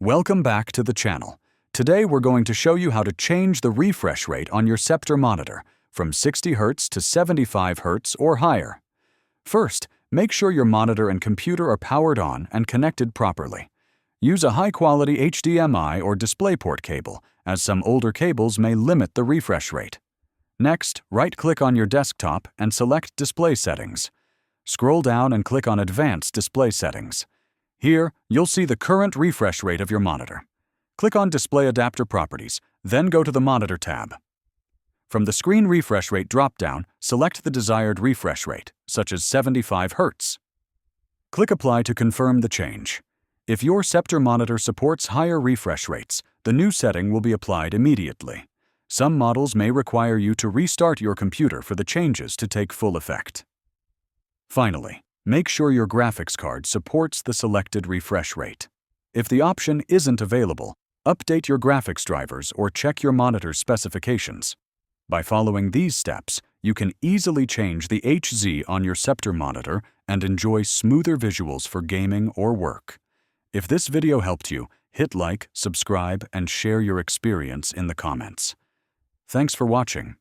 Welcome back to the channel. Today we're going to show you how to change the refresh rate on your Sceptre monitor from 60 Hz to 75 Hz or higher. First, make sure your monitor and computer are powered on and connected properly. Use a high-quality HDMI or DisplayPort cable, as some older cables may limit the refresh rate. Next, right-click on your desktop and select Display Settings. Scroll down and click on Advanced Display Settings. Here, you'll see the current refresh rate of your monitor. Click on Display Adapter Properties, then go to the Monitor tab. From the Screen Refresh Rate drop-down, select the desired refresh rate, such as 75 Hz. Click Apply to confirm the change. If your Sceptre monitor supports higher refresh rates, the new setting will be applied immediately. Some models may require you to restart your computer for the changes to take full effect. Finally, make sure your graphics card supports the selected refresh rate. If the option isn't available, update your graphics drivers or check your monitor's specifications. By following these steps, you can easily change the HZ on your Sceptre monitor and enjoy smoother visuals for gaming or work. If this video helped you, hit like, subscribe, and share your experience in the comments. Thanks for watching.